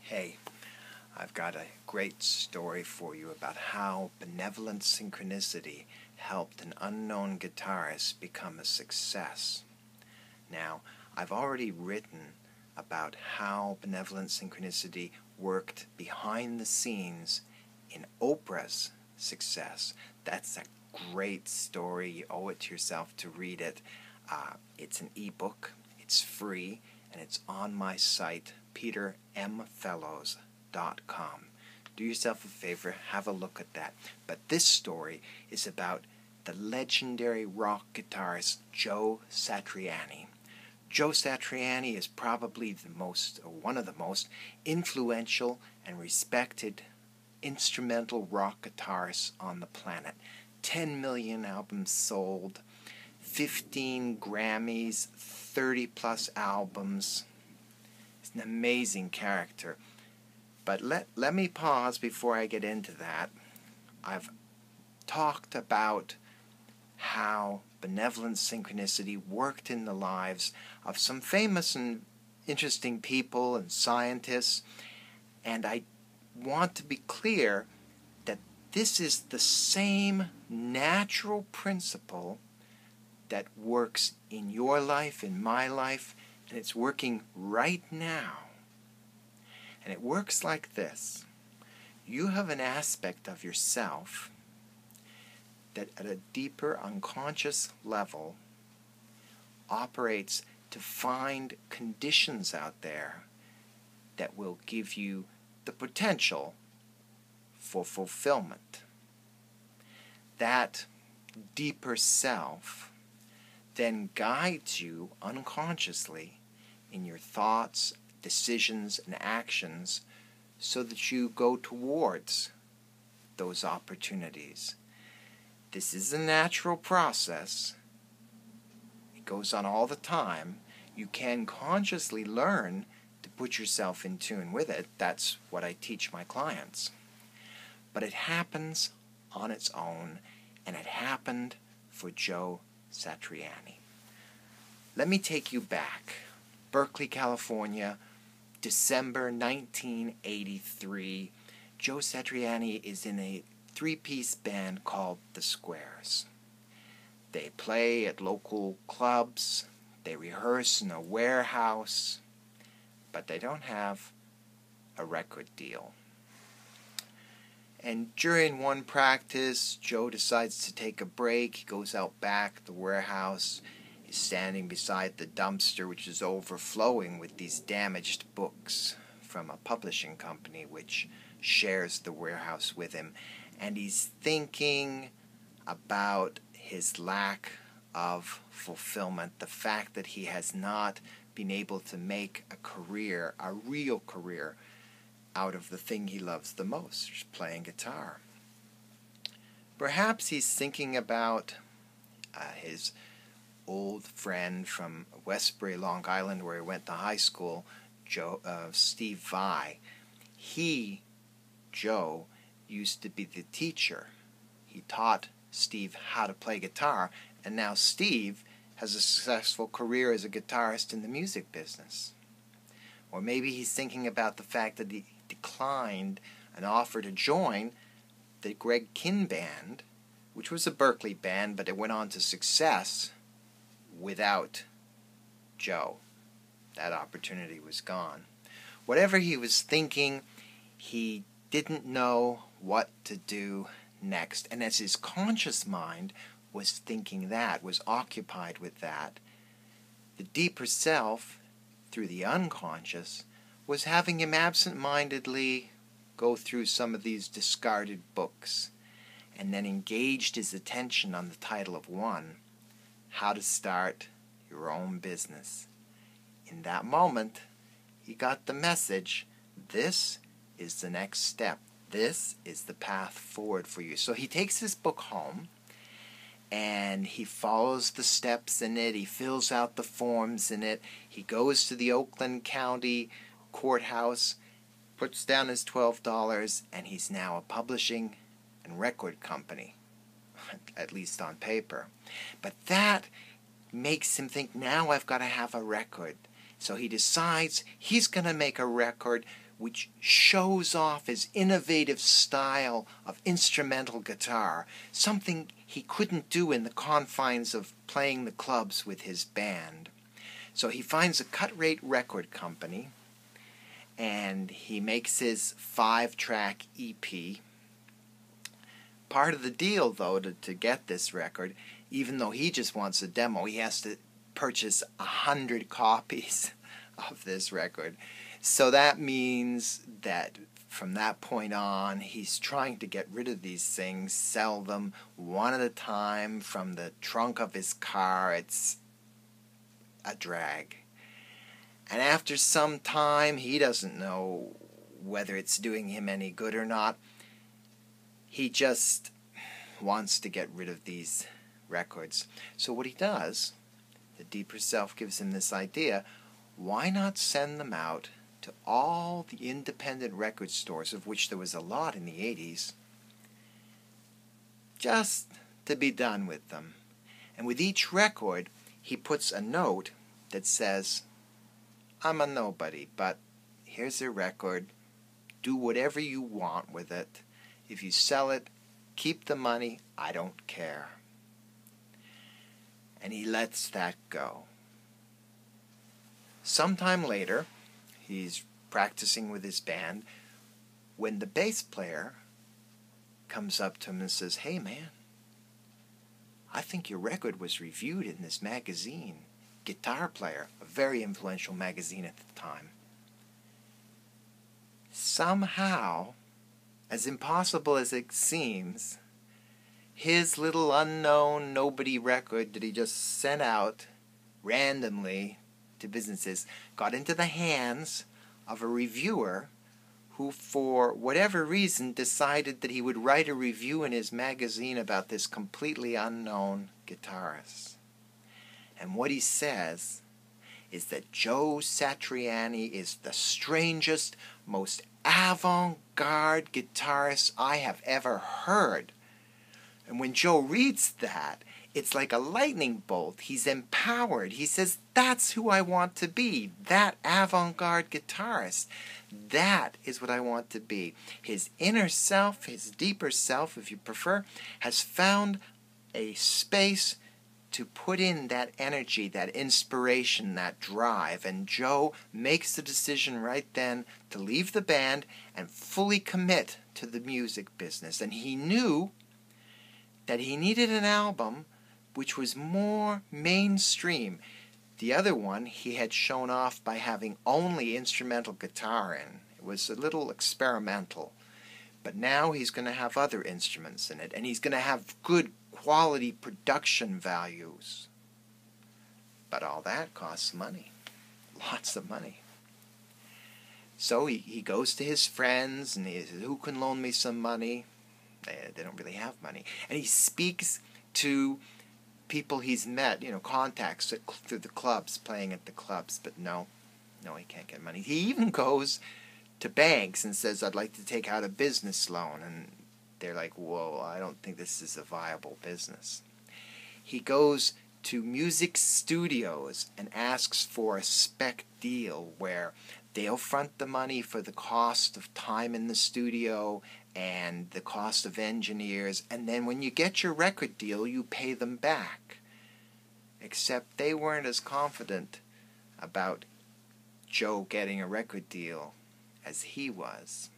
Hey, I've got a great story for you about how Benevolent Synchronicity helped an unknown guitarist become a success. Now, I've already written about how Benevolent Synchronicity worked behind the scenes in Oprah's success. That's a great story. You owe it to yourself to read it. It's an ebook. It's free, and it's on my site, petermfellows.com. Do yourself a favor, have a look at that. But this story is about the legendary rock guitarist Joe Satriani. Joe Satriani is probably one of the most influential and respected instrumental rock guitarists on the planet. 10 million albums sold, 15 Grammys, 30 plus albums. He's an amazing character. But let me pause before I get into that. I've talked about how Benevolent Synchronicity worked in the lives of some famous and interesting people and scientists, and I want to be clear that this is the same natural principle that works in your life, in my life, and it's working right now. And it works like this. You have an aspect of yourself that at a deeper unconscious level operates to find conditions out there that will give you the potential for fulfillment. That deeper self then guides you unconsciously in your thoughts, decisions, and actions so that you go towards those opportunities. This is a natural process. It goes on all the time. You can consciously learn to put yourself in tune with it. That's what I teach my clients. But it happens on its own, and it happened for Joe Satriani. Let me take you back. Berkeley, California, December 1983. Joe Satriani is in a three-piece band called The Squares. They play at local clubs, they rehearse in a warehouse, but they don't have a record deal. And during one practice, Joe decides to take a break. He goes out back at the warehouse. He's standing beside the dumpster, which is overflowing with these damaged books from a publishing company which shares the warehouse with him. And he's thinking about his lack of fulfillment, the fact that he has not been able to make a career, a real career, out of the thing he loves the most, which is playing guitar. Perhaps he's thinking about his old friend from Westbury, Long Island, where he went to high school, Steve Vai. Joe, used to be the teacher. He taught Steve how to play guitar, and now Steve has a successful career as a guitarist in the music business. Or maybe he's thinking about the fact that he declined an offer to join the Greg Kihn band, which was a Berkeley band, but it went on to success without Joe. That opportunity was gone. Whatever he was thinking, he didn't know what to do next. And as his conscious mind was thinking that, was occupied with that, the deeper self, through the unconscious, was having him absent-mindedly go through some of these discarded books, and then engaged his attention on the title of one, How to Start Your Own Business. In that moment, he got the message, this is the next step. This is the path forward for you. So he takes his book home, and he follows the steps in it. He fills out the forms in it. He goes to the Oakland County courthouse, puts down his $12, and he's now a publishing and record company, at least on paper. But that makes him think, now I've got to have a record. So he decides he's going to make a record which shows off his innovative style of instrumental guitar, something he couldn't do in the confines of playing the clubs with his band. So he finds a cut-rate record company, and he makes his 5-track EP. Part of the deal, though, to get this record, even though he just wants a demo, he has to purchase 100 copies of this record. So that means that from that point on, he's trying to get rid of these things, sell them one at a time from the trunk of his car. It's a drag. And after some time, he doesn't know whether it's doing him any good or not. He just wants to get rid of these records. So what he does, the deeper self gives him this idea, why not send them out to all the independent record stores, of which there was a lot in the 80s, just to be done with them. And with each record, he puts a note that says, I'm a nobody, but here's a record. Do whatever you want with it. If you sell it, keep the money. I don't care. And he lets that go. Sometime later, he's practicing with his band when the bass player comes up to him and says, hey man, I think your record was reviewed in this magazine, Guitar Player, a very influential magazine at the time. Somehow, as impossible as it seems, his little unknown nobody record that he just sent out randomly to businesses got into the hands of a reviewer who, for whatever reason, decided that he would write a review in his magazine about this completely unknown guitarist. And what he says is that Joe Satriani is the strangest, most avant-garde guitarist I have ever heard. And when Joe reads that, it's like a lightning bolt. He's empowered. He says, that's who I want to be, that avant-garde guitarist. That is what I want to be. His inner self, his deeper self, if you prefer, has found a space to put in that energy, that inspiration, that drive. And Joe makes the decision right then to leave the band and fully commit to the music business. And he knew that he needed an album which was more mainstream. The other one he had shown off by having only instrumental guitar in. It was a little experimental. But now he's going to have other instruments in it, and he's going to have good quality production values. But all that costs money. Lots of money. So he goes to his friends, and he says, who can loan me some money? They don't really have money. And he speaks to people he's met, contacts through the clubs, playing at the clubs. But no, he can't get money. He even goes to banks and says, I'd like to take out a business loan. And they're like, whoa, I don't think this is a viable business. He goes to music studios and asks for a spec deal where they'll front the money for the cost of time in the studio and the cost of engineers, and then when you get your record deal, you pay them back. Except they weren't as confident about Joe getting a record deal as he was,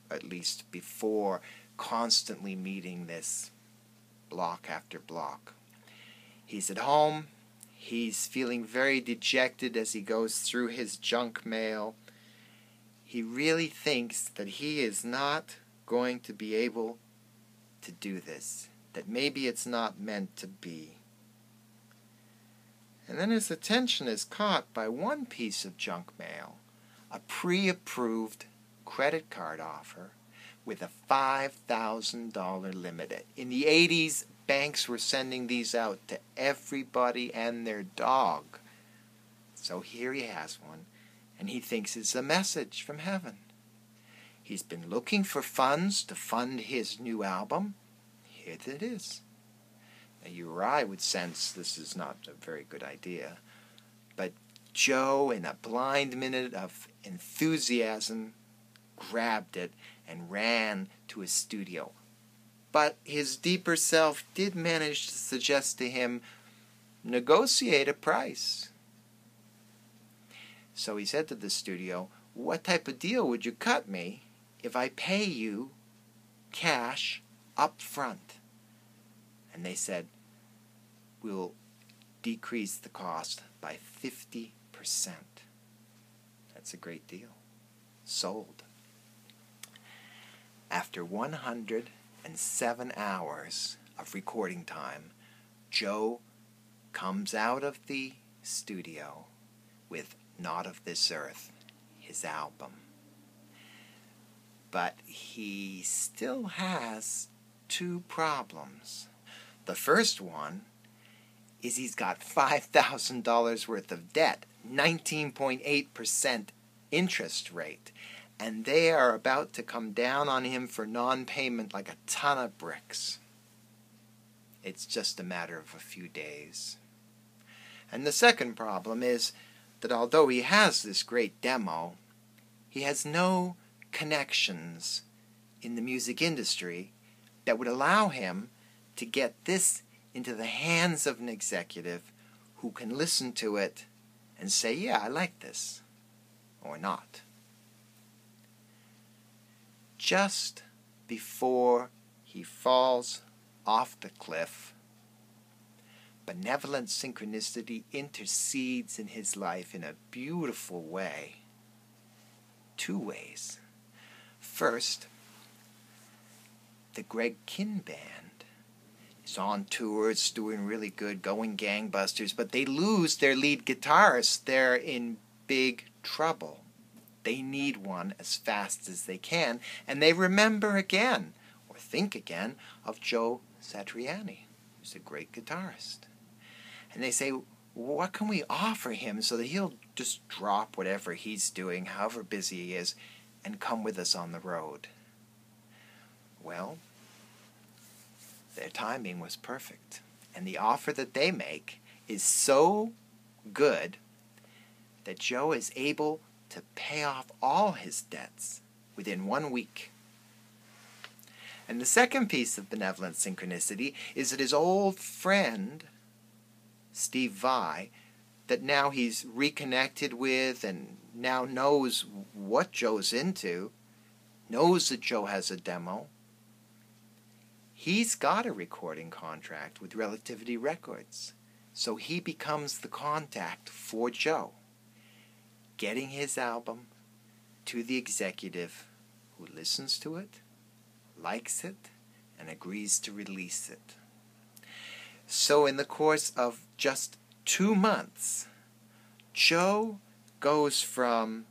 at least before constantly meeting this block after block. He's at home. He's feeling very dejected as he goes through his junk mail. He really thinks that he is not going to be able to do this, that maybe it's not meant to be. And then his attention is caught by one piece of junk mail, a pre-approved credit card offer with a $5,000 limit. In the 80s, banks were sending these out to everybody and their dog. So here he has one, and he thinks it's a message from heaven. He's been looking for funds to fund his new album. Here it is. Now, you or I would sense this is not a very good idea, but Joe, in a blind minute of enthusiasm, grabbed it and ran to his studio. But his deeper self did manage to suggest to him, negotiate a price. So he said to the studio, what type of deal would you cut me if I pay you cash up front? And they said, we'll decrease the cost by 50%. That's a great deal. Sold. After 107 hours of recording time, Joe comes out of the studio with Not of This Earth, his album. But he still has two problems. The first one is he's got $5,000 worth of debt, 19.8% interest rate, and they are about to come down on him for non-payment like a ton of bricks. It's just a matter of a few days. And the second problem is that although he has this great demo, he has no connections in the music industry that would allow him to get this into the hands of an executive who can listen to it and say, yeah, I like this, or not. Just before he falls off the cliff, Benevolent Synchronicity intercedes in his life in a beautiful way. Two ways. First, the Greg Kihn Band is on tour, it's doing really good, going gangbusters, but they lose their lead guitarist. They're in big trouble. They need one as fast as they can, and they remember again, or think again, of Joe Satriani, who's a great guitarist. And they say, what can we offer him so that he'll just drop whatever he's doing, however busy he is, and come with us on the road? Well, their timing was perfect. And the offer that they make is so good that Joe is able to pay off all his debts within 1 week. And the second piece of Benevolent Synchronicity is that his old friend, Steve Vai, that now he's reconnected with and now knows what Joe's into, knows that Joe has a demo. He's got a recording contract with Relativity Records, so he becomes the contact for Joe, getting his album to the executive who listens to it, likes it, and agrees to release it. So in the course of just 2 months, Joe goes from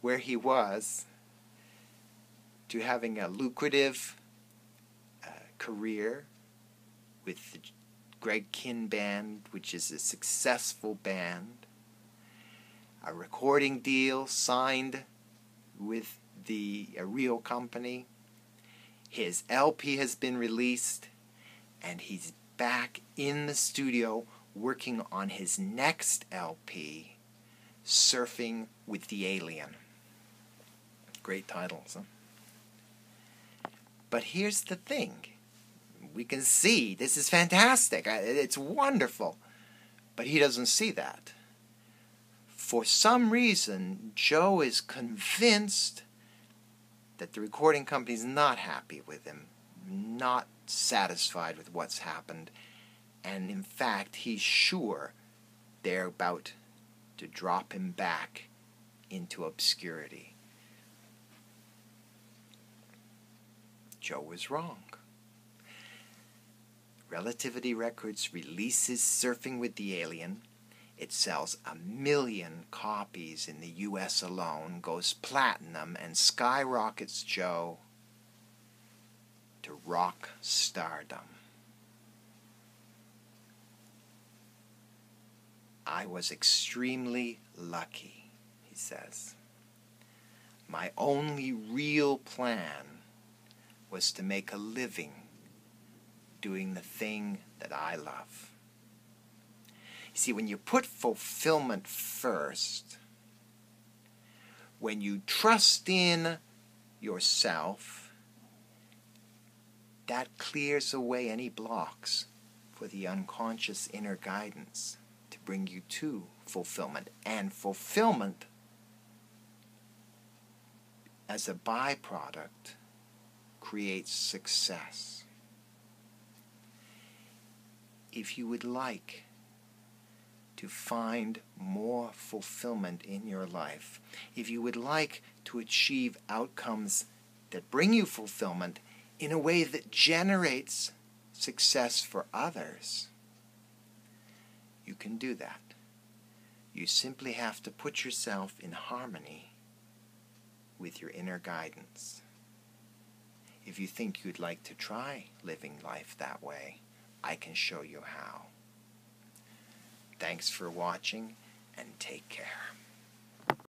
where he was to having a lucrative career with the Greg Kihn Band, which is a successful band, a recording deal signed with a real company. His LP has been released, and he's back in the studio working on his next LP, Surfing with the Alien. Great titles, huh? But here's the thing. We can see this is fantastic. It's wonderful. But he doesn't see that. For some reason, Joe is convinced that the recording company's not happy with him, not satisfied with what's happened, and in fact, he's sure they're about to drop him back into obscurity. Joe was wrong. Relativity Records releases Surfing with the Alien. It sells 1 million copies in the US alone, goes platinum, and skyrockets Joe to rock stardom. I was extremely lucky, he says. My only real plan was to make a living doing the thing that I love. See, when you put fulfillment first, when you trust in yourself, that clears away any blocks for the unconscious inner guidance to bring you to fulfillment. And fulfillment, as a byproduct, creates success. If you would like to find more fulfillment in your life, if you would like to achieve outcomes that bring you fulfillment in a way that generates success for others, you can do that. You simply have to put yourself in harmony with your inner guidance. If you think you'd like to try living life that way, I can show you how. Thanks for watching, and take care.